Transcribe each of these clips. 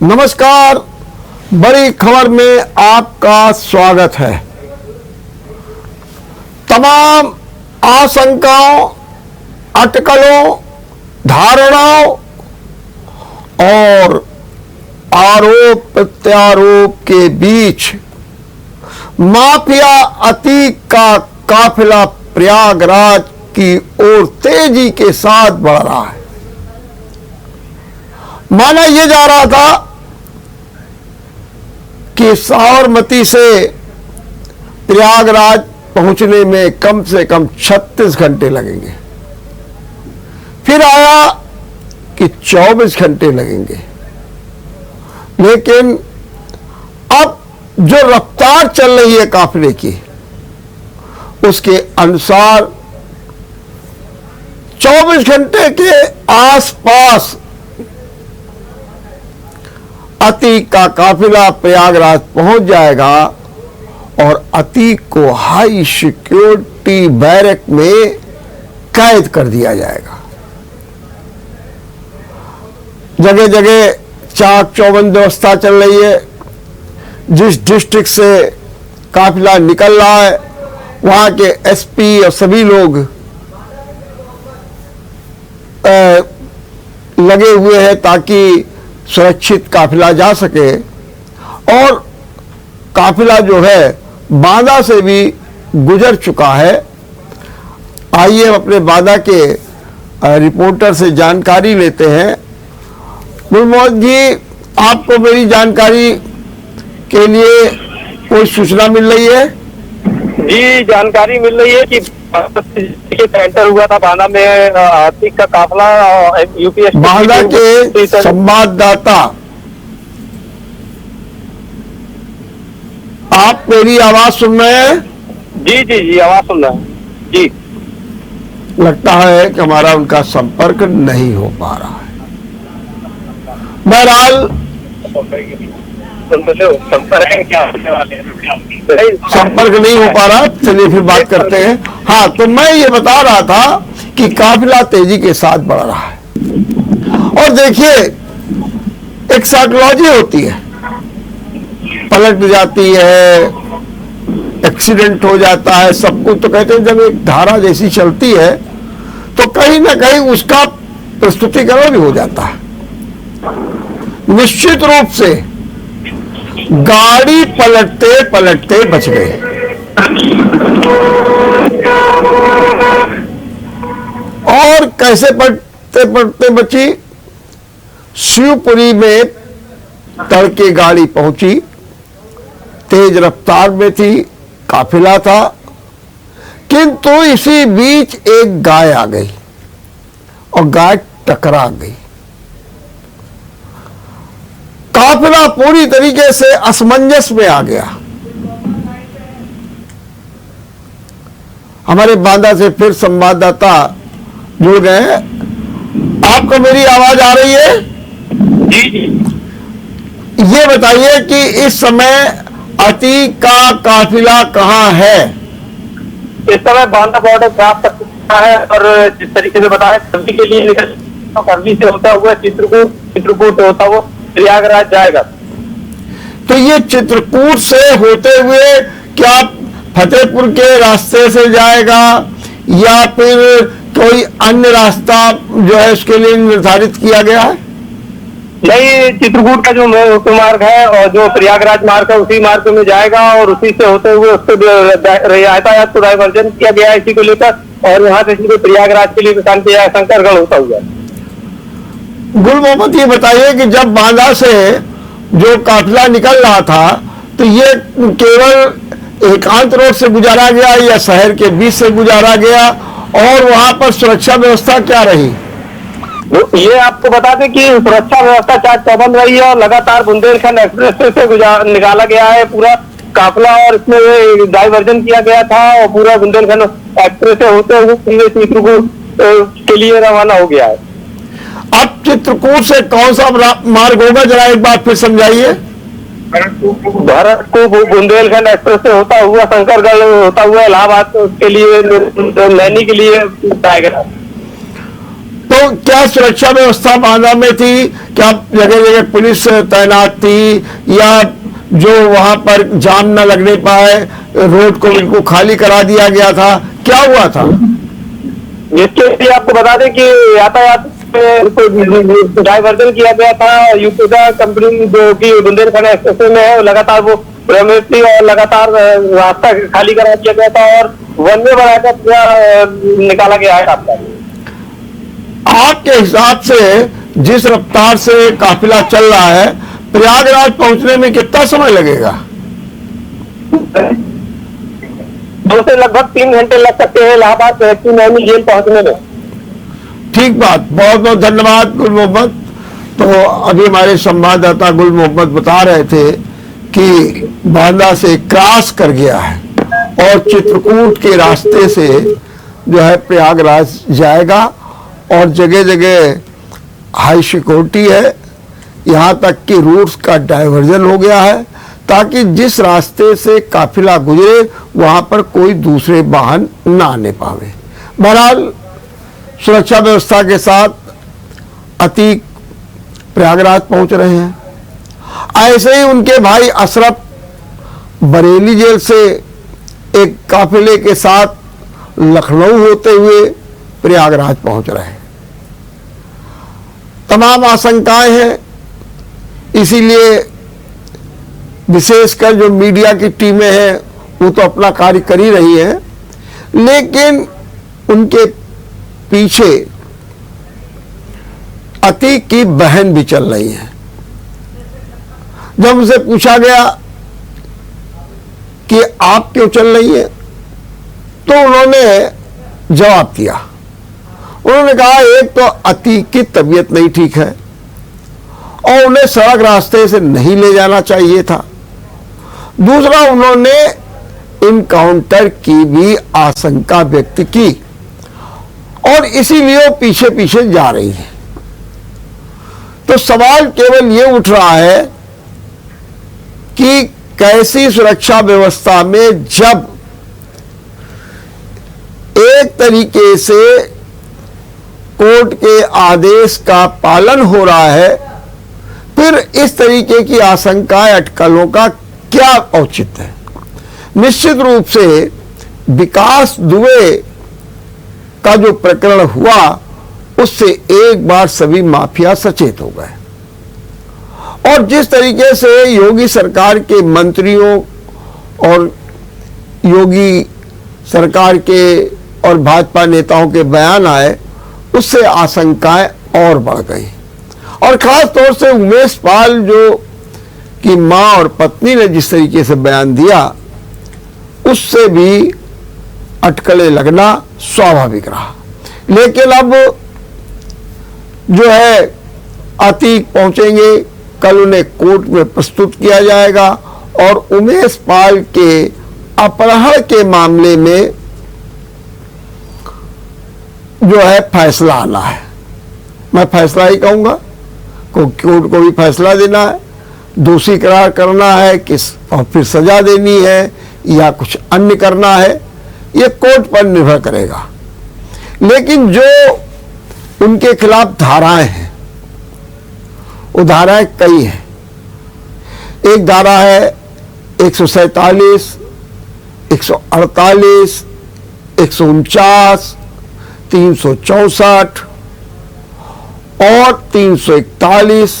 नमस्कार, बड़ी खबर में आपका स्वागत है। तमाम आशंकाओं, अटकलों, धारणाओं और आरोप प्रत्यारोप के बीच माफिया अतीक का काफिला प्रयागराज की ओर तेजी के साथ बढ़ रहा है। माना यह जा रहा था कि साबरमती से प्रयागराज पहुंचने में कम से कम 36 घंटे लगेंगे, फिर आया कि 24 घंटे लगेंगे, लेकिन अब जो रफ्तार चल रही है काफिले की, उसके अनुसार 24 घंटे के आसपास अतीक का काफिला प्रयागराज पहुंच जाएगा और अतीक को हाई सिक्योरिटी बैरक में कैद कर दिया जाएगा। जगह जगह चाक चौबंद व्यवस्था चल रही है। जिस डिस्ट्रिक्ट से काफिला निकल रहा है वहां के एसपी और सभी लोग लगे हुए हैं ताकि सुरक्षित काफिला जा सके। और काफिला जो है बांदा से भी गुजर चुका है। आइए हम अपने बांदा के रिपोर्टर से जानकारी लेते हैं। गुलमोहन जी, आपको मेरी जानकारी के लिए कोई सूचना मिल रही है? जी, जानकारी मिल रही है कि एंटर हुआ था बांदा में अतीक का काफिला। यूपीएससी बांदा के संवाददाता, आप मेरी आवाज सुन रहे हैं? जी जी जी, आवाज सुन रहा है जी। लगता है कि हमारा उनका संपर्क नहीं हो पा रहा है। बहरहाल संपर्क नहीं हो पा रहा, चलिए फिर बात करते हैं। हाँ, तो मैं ये बता रहा था कि काफिला तेजी के साथ बढ़ रहा है। और देखिए, एक साइकोलॉजी होती है, पलट जाती है, एक्सीडेंट हो जाता है, सब कुछ। तो कहते हैं जब एक धारा जैसी चलती है तो कहीं ना कहीं उसका प्रस्तुतिकरण भी हो जाता है। निश्चित रूप से गाड़ी पलटते पलटते बच गए। और कैसे पलटते पलटते बची? शिवपुरी में तड़के गाड़ी पहुंची, तेज रफ्तार में थी, काफिला था, किंतु इसी बीच एक गाय आ गई और गाय टकरा गई। काफिला पूरी तरीके से असमंजस में आ गया। हमारे बांदा से फिर संवाददाता जुड़ गए। आपको मेरी आवाज आ रही है? जी जी। ये बताइए कि इस समय अतीक का काफिला कहाँ है? इस समय बांदा बॉर्डर क्रॉस कर चुका है और जिस तरीके से बताया सर्दी के लिए निकल, सर्दी से होता हुआ चित्रकूट होता हुआ प्रयागराज जाएगा। तो ये चित्रकूट से होते हुए क्या फतेहपुर के रास्ते से जाएगा या फिर कोई अन्य रास्ता जो है उसके लिए निर्धारित किया गया है? नहीं, चित्रकूट का जो मार्ग है और जो प्रयागराज मार्ग है उसी मार्ग में जाएगा और उसी से होते हुए उसको यातायात को डाइवर्जन किया गया है इसी को लेकर। और यहाँ से प्रयागराज के लिए निशान किया है शंकरगढ़ होता हुआ। गुल मोहम्मद, ये बताइए कि जब बांदा से जो काफिला निकल रहा था तो ये केवल एकांत रोड से गुजारा गया या शहर के बीच से गुजारा गया, और वहां पर सुरक्षा व्यवस्था क्या रही? ये आपको बता दें कि सुरक्षा व्यवस्था चाक चौबंद रही है और लगातार बुंदेलखंड एक्सप्रेस से निकाला गया है पूरा काफिला और इसमें डाइवर्जन किया गया था और पूरा बुंदेलखंड एक्सप्रेस से होते हुए चित्रकूट के लिए रवाना हो गया है। अब चित्रकूट से कौन सा मार्ग होगा, जरा एक बार फिर समझाइए। भरतपुर बुंदेलखंड एक्सप्रेस से होता हुआ शंकरगढ़ होता हुआ इलाहाबाद के लिए, नैनी के लिए जाएगा। तो तो क्या सुरक्षा व्यवस्था बांदा में थी? क्या जगह जगह पुलिस तैनात थी, या जो वहां पर जाम न लगने पाए रोड को बिल्कुल खाली करा दिया गया था? क्या हुआ था? इसके लिए आपको बता दें कि यातायात डाइवर्जन किया गया था। यूपीदा कंपनी जो कि बुंदेलखंड एक्सप्रेस में है, लगातार वो प्रवृत्ति और लगातार रास्ता खाली करा दिया गया था और वन वे बनाकर पूरा निकाला गया है रास्ता। आपके हिसाब से जिस रफ्तार से काफिला चल रहा है, प्रयागराज पहुंचने में कितना समय लगेगा? 2 से लगभग 3 घंटे लग सकते हैं इलाहाबाद नैनी जेल पहुंचने में। ठीक बात, बहुत बहुत धन्यवाद गुल मोहम्मद। तो अभी हमारे संवाददाता गुल मोहम्मद बता रहे थे कि बांदा से क्रॉस कर गया है और चित्रकूट के रास्ते से जो है प्रयागराज जाएगा, और जगह जगह हाई सिक्योरिटी है, यहाँ तक कि रूट्स का डाइवर्जन हो गया है ताकि जिस रास्ते से काफिला गुजरे वहाँ पर कोई दूसरे वाहन ना आने पावे। बहरहाल सुरक्षा व्यवस्था के साथ अतीक प्रयागराज पहुंच रहे हैं। ऐसे ही उनके भाई अशरफ बरेली जेल से एक काफिले के साथ लखनऊ होते हुए प्रयागराज पहुंच रहे हैं। तमाम आशंकाएं हैं, इसीलिए विशेषकर जो मीडिया की टीमें हैं वो तो अपना कार्य कर ही रही हैं, लेकिन उनके पीछे अतीक की बहन भी चल रही है। जब उनसे पूछा गया कि आप क्यों चल रही है, तो उन्होंने जवाब दिया। उन्होंने कहा एक तो अतीक की तबीयत नहीं ठीक है और उन्हें सड़क रास्ते से नहीं ले जाना चाहिए था। दूसरा, उन्होंने इनकाउंटर की भी आशंका व्यक्त की और इसीलिए वो पीछे पीछे जा रही है। तो सवाल केवल ये उठ रहा है कि कैसी सुरक्षा व्यवस्था में जब एक तरीके से कोर्ट के आदेश का पालन हो रहा है, फिर इस तरीके की आशंकाएं अटकलों का क्या औचित्य है? निश्चित रूप से विकास दुबे का जो प्रकरण हुआ उससे एक बार सभी माफिया सचेत हो गए, और जिस तरीके से योगी सरकार के मंत्रियों और योगी सरकार के और भाजपा नेताओं के बयान आए, उससे आशंकाएं और बढ़ गई। और खास तौर से उमेश पाल जो कि मां और पत्नी ने जिस तरीके से बयान दिया, उससे भी अटकलें लगना स्वाभाविक रहा। लेकिन अब जो है अतीक पहुंचेंगे, कल उन्हें कोर्ट में प्रस्तुत किया जाएगा और उमेश पाल के अपहरण के मामले में जो है फैसला आना है। मैं फैसला ही कहूंगा, कोर्ट को भी फैसला देना है, दोषी करार करना है किस और फिर सजा देनी है या कुछ अन्य करना है, ये कोर्ट पर निर्भर करेगा। लेकिन जो उनके खिलाफ धाराएं हैं, वो धाराएं कई हैं। एक धारा है 147, 148, 149, 364 और 341,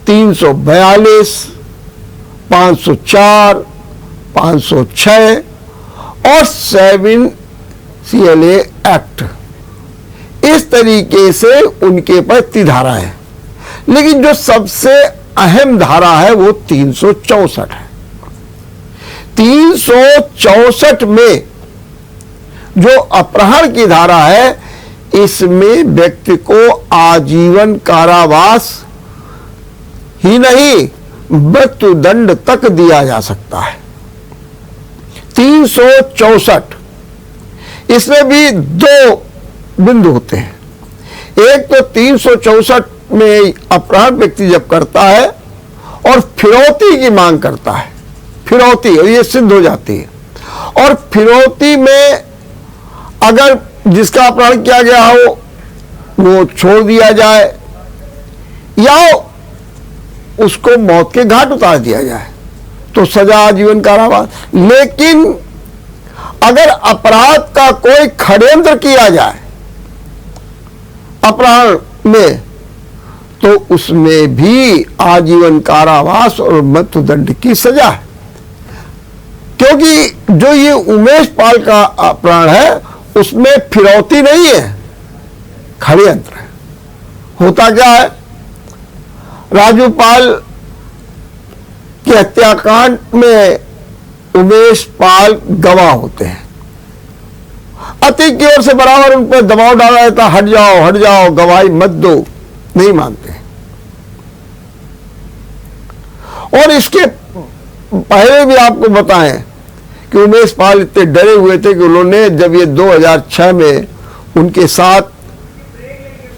342, 504, 506 और 7 CLA एक्ट। इस तरीके से उनके पर 30 धारा है, लेकिन जो सबसे अहम धारा है वो 364 है। 364 में जो अपहरण की धारा है, इसमें व्यक्ति को आजीवन कारावास ही नहीं मृत्युदंड तक दिया जा सकता है। 364 इसमें भी 2 बिंदु होते हैं। एक तो 364 में अपराध व्यक्ति जब करता है और फिरौती की मांग करता है, फिरौती, और ये सिद्ध हो जाती है, और फिरौती में अगर जिसका अपराध किया गया हो वो छोड़ दिया जाए या उसको मौत के घाट उतार दिया जाए, तो सजा आजीवन कारावास। लेकिन अगर अपराध का कोई षड्यंत्र किया जाए अपराध में, तो उसमें भी आजीवन कारावास और मृत्युदंड की सजा है। क्योंकि जो ये उमेश पाल का अपराध है उसमें फिरौती नहीं है, षड्यंत्र है। होता क्या है, राजू पाल के हत्याकांड में उमेश पाल गवाह होते हैं। अतीक की ओर से बराबर उन पर दबाव डाला जाता, हट जाओ, गवाही मत दो, नहीं मानते। और इसके पहले भी आपको बताएं कि उमेश पाल इतने डरे हुए थे कि उन्होंने जब ये 2006 में उनके साथ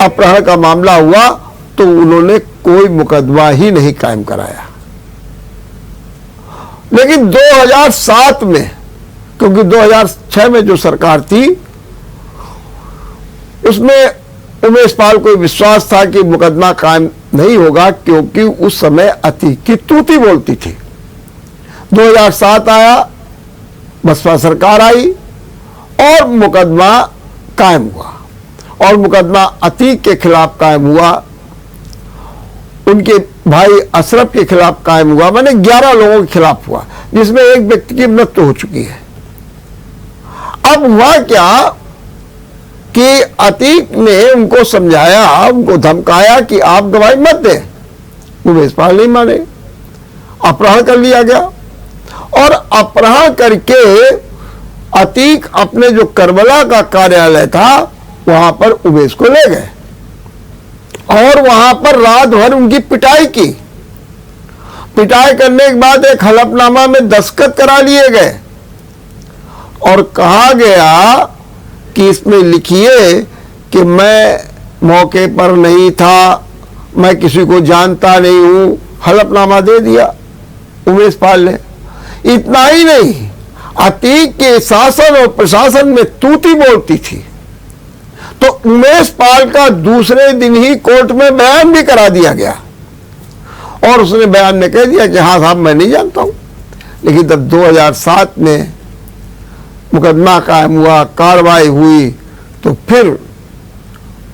अपहरण का मामला हुआ तो उन्होंने कोई मुकदमा ही नहीं कायम कराया। लेकिन 2007 में, क्योंकि 2006 में जो सरकार थी उसमें उमेश पाल को विश्वास था कि मुकदमा कायम नहीं होगा, क्योंकि उस समय अतीक की तूती बोलती थी। 2007 आया, बसपा सरकार आई और मुकदमा कायम हुआ, और मुकदमा अतीक के खिलाफ कायम हुआ, उनके भाई अशरफ के खिलाफ कायम हुआ, माने 11 लोगों के खिलाफ हुआ, जिसमें एक व्यक्ति की मृत्यु हो चुकी है। अब हुआ क्या कि अतीक ने उनको समझाया, उनको धमकाया कि आप गवाही मत दें। उमेश पाल नहीं माने, अपहरण कर लिया गया, और अपहरण करके अतीक अपने जो करबला का कार्यालय था वहां पर उमेश को ले गए और वहां पर रात भर उनकी पिटाई की। पिटाई करने के बाद एक हलफनामा में दस्तखत करा लिए गए और कहा गया कि इसमें लिखिए कि मैं मौके पर नहीं था, मैं किसी को जानता नहीं हूं। हलफनामा दे दिया उमेश पाल ने। इतना ही नहीं, अतीक के शासन और प्रशासन में तूती बोलती थी, तो उमेश पाल का दूसरे दिन ही कोर्ट में बयान भी करा दिया गया और उसने बयान में कह दिया कि हाँ साहब मैं नहीं जानता हूं। लेकिन तब 2007 में मुकदमा कायम हुआ, कार्रवाई हुई, तो फिर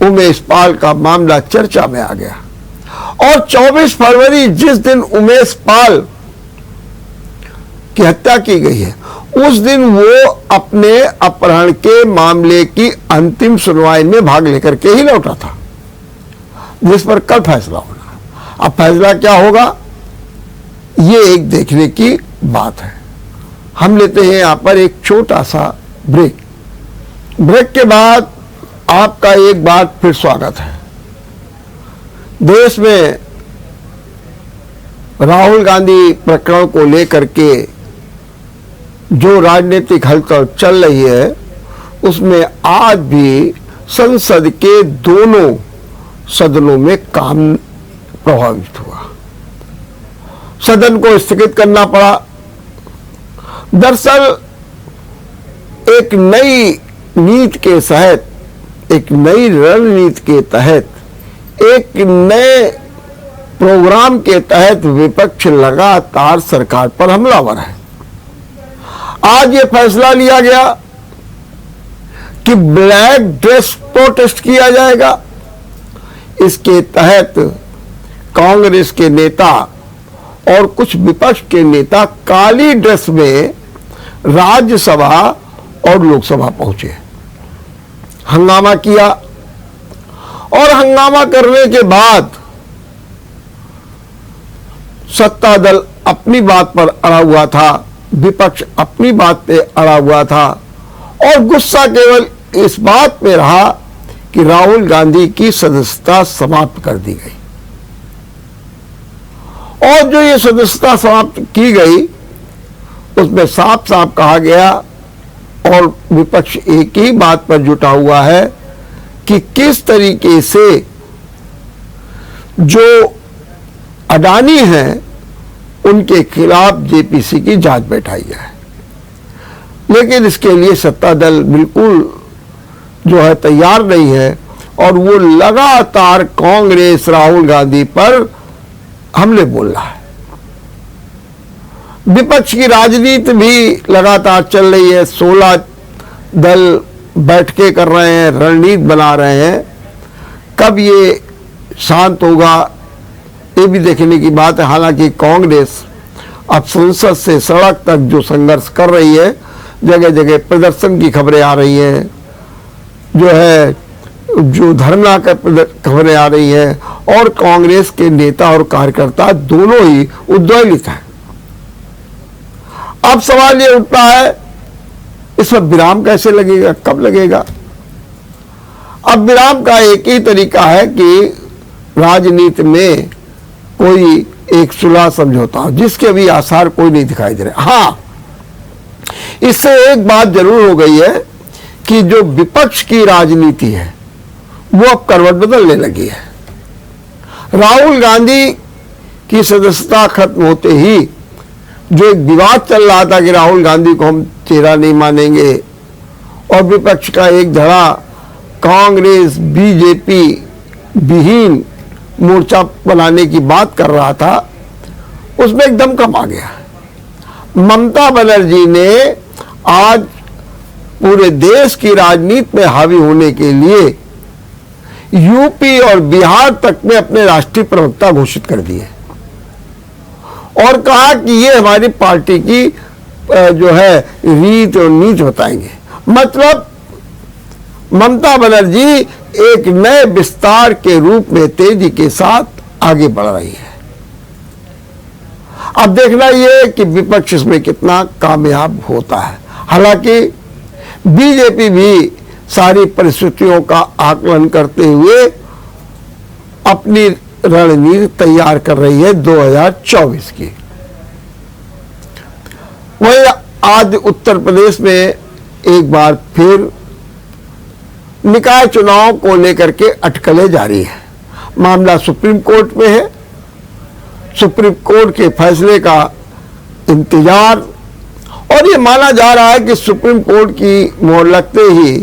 उमेश पाल का मामला चर्चा में आ गया। और 24 फरवरी जिस दिन उमेश पाल की हत्या की गई है, उस दिन वो अपने अपहरण के मामले की अंतिम सुनवाई में भाग लेकर के ही लौटा था, जिस पर कल फैसला होना। अब फैसला क्या होगा ये एक देखने की बात है। हम लेते हैं यहां पर एक छोटा सा ब्रेक। ब्रेक के बाद आपका एक बार फिर स्वागत है। देश में राहुल गांधी प्रकरण को लेकर के जो राजनीतिक हलचल चल रही है, उसमें आज भी संसद के दोनों सदनों में काम प्रभावित हुआ। सदन को स्थगित करना पड़ा। दरअसल एक नई नीति के तहत, एक नई रणनीति के तहत, एक नए प्रोग्राम के तहत विपक्ष लगातार सरकार पर हमलावर है। आज ये फैसला लिया गया कि ब्लैक ड्रेस प्रोटेस्ट किया जाएगा। इसके तहत कांग्रेस के नेता और कुछ विपक्ष के नेता काली ड्रेस में राज्यसभा और लोकसभा पहुंचे, हंगामा किया, और हंगामा करने के बाद सत्ता दल अपनी बात पर अड़ा हुआ था, विपक्ष अपनी बात पे अड़ा हुआ था, और गुस्सा केवल इस बात पे रहा कि राहुल गांधी की सदस्यता समाप्त कर दी गई। और जो ये सदस्यता समाप्त की गई उसमें साफ साफ कहा गया, और विपक्ष एक ही बात पर जुटा हुआ है कि किस तरीके से जो अडानी हैं उनके खिलाफ जेपीसी की जांच बैठाई है। लेकिन इसके लिए सत्ता दल बिल्कुल जो है तैयार नहीं है, और वो लगातार कांग्रेस राहुल गांधी पर हमले बोल रहा है। विपक्ष की राजनीति भी लगातार चल रही है, 16 दल बैठकें कर रहे हैं, रणनीति बना रहे हैं। कब ये शांत होगा ये भी देखने की बात है। हालांकि कांग्रेस अब संसद से सड़क तक जो संघर्ष कर रही है, जगह जगह प्रदर्शन की खबरें आ रही हैं, जो धरना का खबरें आ रही हैं, और कांग्रेस के नेता और कार्यकर्ता दोनों ही उद्वेलित हैं। अब सवाल ये उठता है, इस पर विराम कैसे लगेगा, कब लगेगा? अब विराम का एक ही तरीका है कि राजनीति में कोई एक सुलह समझौता हो, जिसके भी आसार कोई नहीं दिखाई दे रहे। हाँ, इससे एक बात जरूर हो गई है कि जो विपक्ष की राजनीति है वो अब करवट बदलने लगी है। राहुल गांधी की सदस्यता खत्म होते ही जो एक विवाद चल रहा था कि राहुल गांधी को हम चेहरा नहीं मानेंगे, और विपक्ष का एक धड़ा कांग्रेस बीजेपी विहीन मोर्चा बनाने की बात कर रहा था, उसमें एकदम कम आ गया। ममता बनर्जी ने आज पूरे देश की राजनीति में हावी होने के लिए यूपी और बिहार तक में अपने राष्ट्रीय प्रवक्ता घोषित कर दिए और कहा कि ये हमारी पार्टी की जो है रीत और नीति बताएंगे। मतलब ममता बनर्जी एक नए विस्तार के रूप में तेजी के साथ आगे बढ़ रही है। अब देखना यह कि विपक्ष इसमें कितना कामयाब होता है। हालांकि बीजेपी भी सारी परिस्थितियों का आकलन करते हुए अपनी रणनीति तैयार कर रही है 2024 की। वही आज उत्तर प्रदेश में एक बार फिर निकाय चुनाव को लेकर के अटकलें जारी है। मामला सुप्रीम कोर्ट में है। सुप्रीम कोर्ट के फैसले का इंतजार, और ये माना जा रहा है कि सुप्रीम कोर्ट की मोहर लगते ही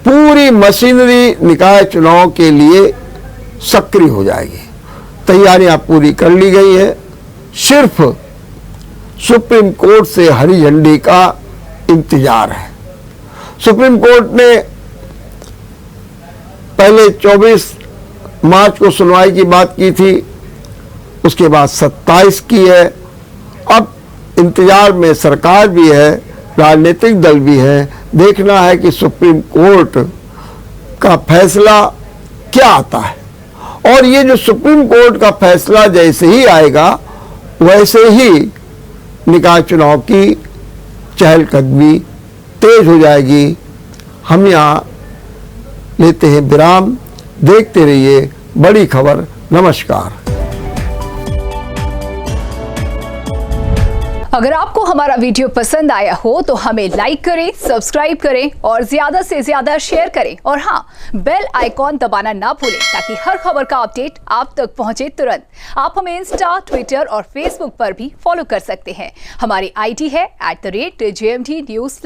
पूरी मशीनरी निकाय चुनाव के लिए सक्रिय हो जाएगी। तैयारियां पूरी कर ली गई है, सिर्फ सुप्रीम कोर्ट से हरी झंडी का इंतजार है। सुप्रीम कोर्ट ने पहले 24 मार्च को सुनवाई की बात की थी, उसके बाद 27 की है। अब इंतजार में सरकार भी है, राजनीतिक दल भी है। देखना है कि सुप्रीम कोर्ट का फैसला क्या आता है, और ये जो सुप्रीम कोर्ट का फैसला जैसे ही आएगा वैसे ही निकाय चुनाव की चहलकदमी तेज हो जाएगी। हम यहाँ लेते हैं विराम। देखते रहिए बड़ी खबर। नमस्कार। अगर आपको हमारा वीडियो पसंद आया हो तो हमें लाइक करें, सब्सक्राइब करें और ज्यादा से ज्यादा शेयर करें, और हाँ, बेल आइकॉन दबाना ना भूलें ताकि हर खबर का अपडेट आप तक पहुंचे तुरंत। आप हमें इंस्टा, ट्विटर और फेसबुक पर भी फॉलो कर सकते हैं। हमारी आईडी है @JMT News।